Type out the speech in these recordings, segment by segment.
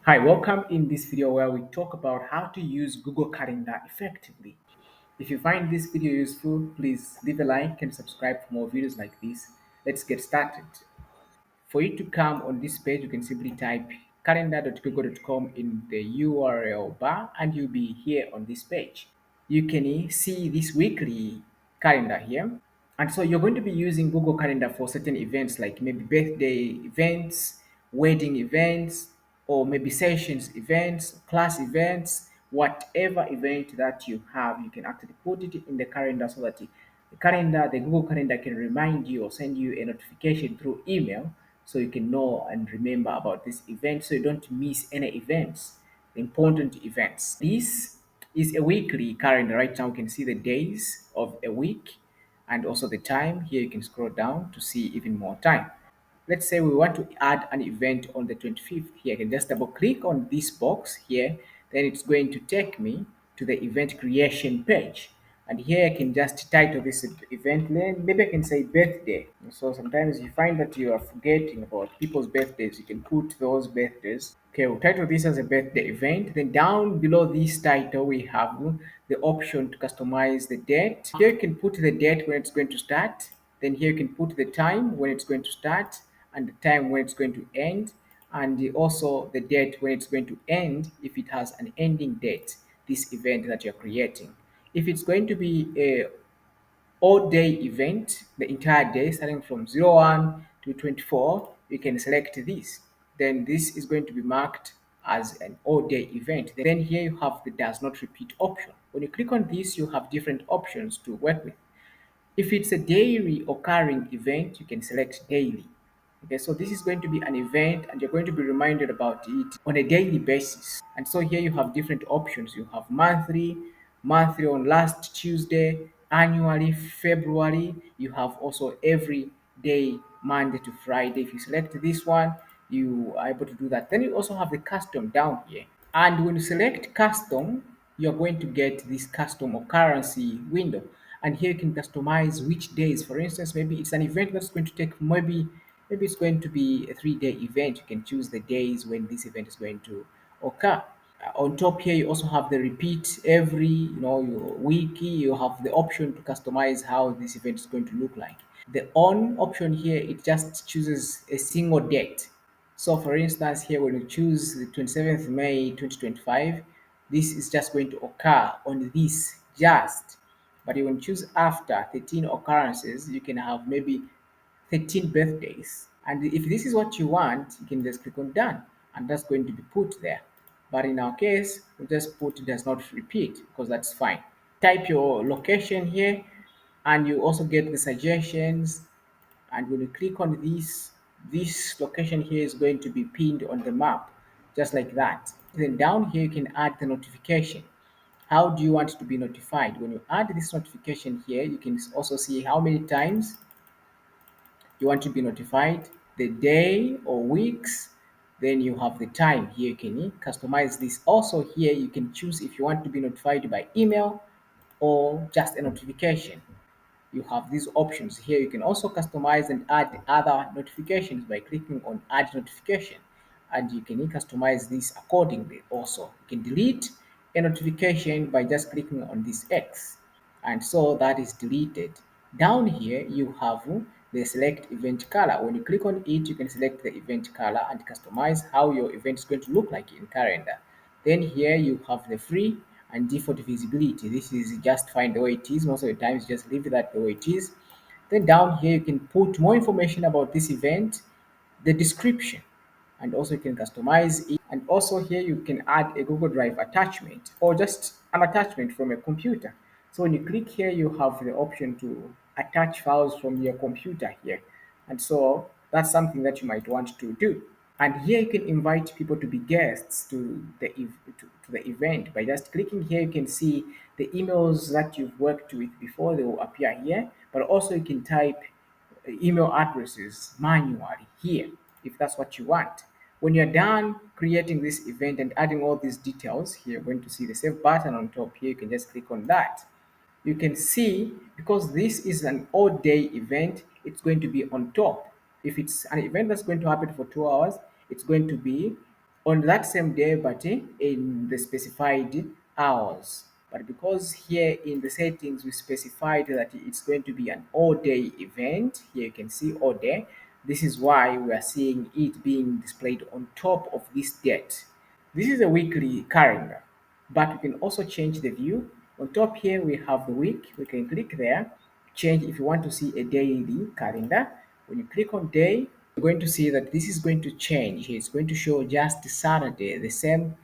Hi, welcome in this video where we talk about how to use Google Calendar effectively. If you find this video useful, please leave a like and subscribe for more videos like this. Let's get started. For you to come on this page, you can simply type calendar.google.com in the URL bar and you'll be here on this page. You can see this weekly calendar here. And so you're going to be using Google Calendar for certain events like maybe birthday events, wedding events, or maybe sessions events, class events, whatever event that you have, you can actually put it in the calendar so that the Google Calendar can remind you or send you a notification through email so you can know and remember about this event so you don't miss any events, important events. This is a weekly calendar. Right now, you can see the days of a week and also the time. Here you can scroll down to see even more time. Let's say we want to add an event on the 25th. Here I can just double click on this box here, then it's going to take me to the event creation page. And here I can just title this event name. Maybe I can say birthday. So sometimes you find that you are forgetting about people's birthdays. You can put those birthdays. Okay, we'll title this as a birthday event. Then down below this title, we have the option to customize the date. Here you can put the date when it's going to start. Then here you can put the time when it's going to start and the time when it's going to end, and also the date when it's going to end if it has an ending date, this event that you're creating. If it's going to be a all day event, the entire day starting from 01 to 24, you can select this. Then this is going to be marked as an all day event. Then here you have the does not repeat option. When you click on this, you have different options to work with. If it's a daily occurring event, you can select daily. Okay, so this is going to be an event and you're going to be reminded about it on a daily basis. And so here you have different options. You have monthly on last Tuesday, annually, February. You have also every day, Monday to Friday. If you select this one, you are able to do that. Then you also have the custom down here. And when you select custom, you're going to get this custom or currency window. And here you can customize which days. For instance, maybe it's an event that's going to take maybe it's going to be a 3 day event. You can choose the days when this event is going to occur. On top here, you also have the repeat every your wiki. You have the option to customize how this event is going to look like. The on option here, it just chooses a single date. So for instance, here when you choose the 27th May 2025, this is just going to occur on this just. But you can choose after 13 occurrences, you can have maybe 13 birthdays. And if this is what you want, you can just click on done and that's going to be put there. But in our case, we just put does not repeat because that's fine. Type your location here and you also get the suggestions, and when you click on this location here is going to be pinned on the map just like that. Then down here you can add the notification. How do you want to be notified? When you add this notification here, you can also see how many times you want to be notified, the day or weeks. Then you have the time here. You can customize this. Also here you can choose if you want to be notified by email or just a notification. You have these options here. You can also customize and add other notifications by clicking on add notification, and you can customize this accordingly. Also you can delete a notification by just clicking on this X, and so that is deleted. Down here you have the select event color. When you click on it, you can select the event color and customize how your event is going to look like in calendar. Then here you have the free and default visibility. This is just fine the way it is. Most of the times just leave that the way it is. Then down here you can put more information about this event, the description, and also you can customize it. And also here you can add a Google Drive attachment or just an attachment from a computer. So when you click here, you have the option to attach files from your computer here. And so that's something that you might want to do. And here you can invite people to be guests to to the event. By just clicking here, you can see the emails that you've worked with before, they will appear here. But also you can type email addresses manually here if that's what you want. When you're done creating this event and adding all these details, here you're going to see the save button on top here. You can just click on that. You can see because this is an all day event, it's going to be on top. If it's an event that's going to happen for 2 hours, it's going to be on that same day, but in the specified hours. But because here in the settings we specified that it's going to be an all day event, here you can see all day. This is why we are seeing it being displayed on top of this date. This is a weekly calendar, but we can also change the view. On top here we have the week. We can click there, change if you want to see a daily calendar. When you click on day, you're going to see that this is going to change. It's going to show just Saturday, the same.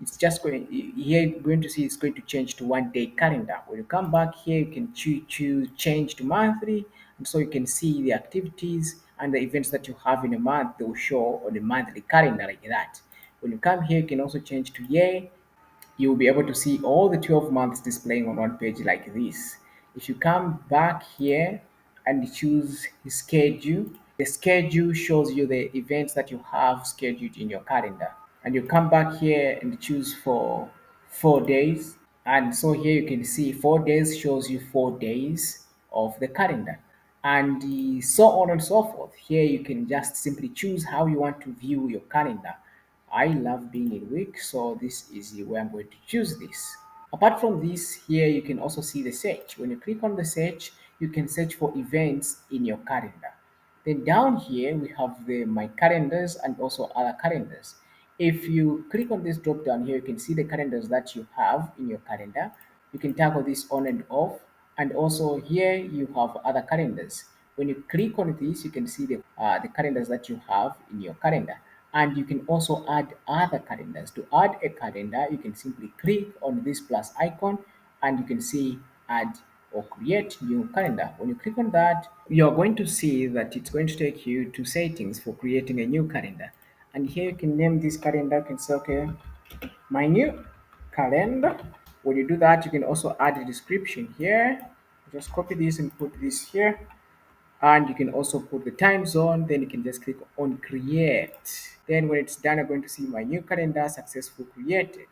It's just going here. You're going to see it's going to change to 1 day calendar. When you come back here, you can choose change to monthly, and so you can see the activities and the events that you have in a month. They will show on the monthly calendar like that. When you come here, you can also change to year. You will be able to see all the 12 months displaying on one page like this. If you come back here and choose schedule, the schedule shows you the events that you have scheduled in your calendar. And you come back here and choose for 4 days. And so here you can see 4 days shows you 4 days of the calendar. And so on and so forth. Here you can just simply choose how you want to view your calendar. I love being in week, so this is where I'm going to choose this. Apart from this, here you can also see the search. When you click on the search, you can search for events in your calendar. Then down here, we have the my calendars and also other calendars. If you click on this drop down here, you can see the calendars that you have in your calendar. You can toggle this on and off. And also here you have other calendars. When you click on this, you can see the calendars that you have in your calendar. And you can also add other calendars. To add a calendar, you can simply click on this plus icon and you can see add or create new calendar. When you click on that, you're going to see that it's going to take you to settings for creating a new calendar. And here you can name this calendar. You can say, okay, my new calendar. When you do that, you can also add a description here. Just copy this and put this here, and you can also put the time zone. Then you can just click on create. Then when it's done, I'm going to see my new calendar successful created.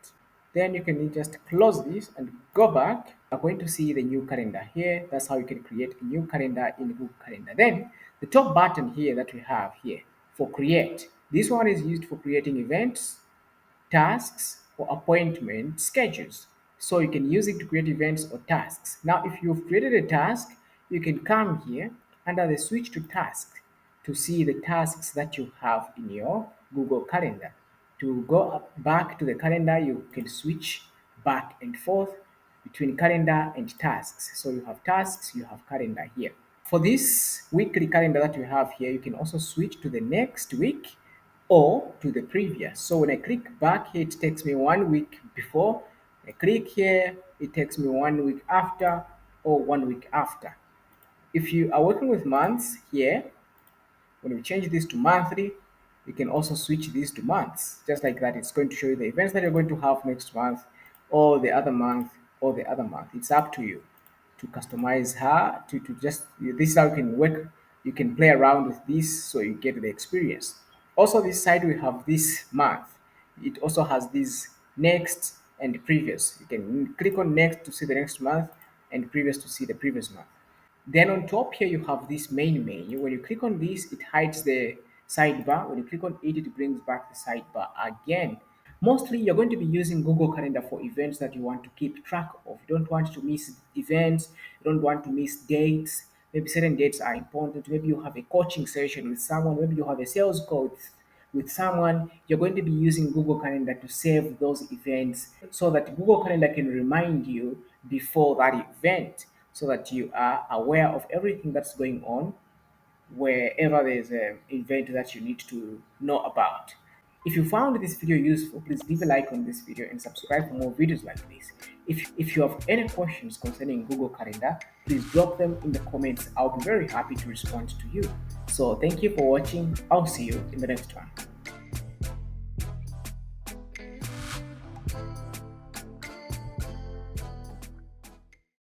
Then you can just close this and go back. I'm going to see the new calendar here. That's how you can create a new calendar in Google Calendar. Then the top button here that we have here for create, this one is used for creating events, tasks, or appointment schedules. So you can use it to create events or tasks. Now, if you've created a task, you can come here under the switch to task to see the tasks that you have in your Google Calendar. To go back to the calendar, you can switch back and forth between calendar and tasks. So you have tasks, you have calendar here. For this weekly calendar that you have here, you can also switch to the next week or to the previous. So when I click back here, it takes me 1 week before. I click here, it takes me 1 week after or 1 week after. If you are working with months here, when we change this to monthly, you can also switch this to months. Just like that, it's going to show you the events that you're going to have next month or the other month or the other month. It's up to you to customize her to just this is how you can work. You can play around with this so you get the experience. Also, this side we have this month. It also has this next and previous. You can click on next to see the next month and previous to see the previous month. Then on top here, you have this main menu. When you click on this, it hides the sidebar. When you click on it, it brings back the sidebar again. Mostly, you're going to be using Google Calendar for events that you want to keep track of. You don't want to miss events. You don't want to miss dates. Maybe certain dates are important. Maybe you have a coaching session with someone. Maybe you have a sales call with someone. You're going to be using Google Calendar to save those events so that Google Calendar can remind you before that event so that you are aware of everything that's going on wherever there's an event that you need to know about. If you found this video useful, please leave a like on this video and subscribe for more videos like this. If you have any questions concerning Google Calendar, please drop them in the comments. I'll be very happy to respond to you. So thank you for watching. I'll see you in the next one.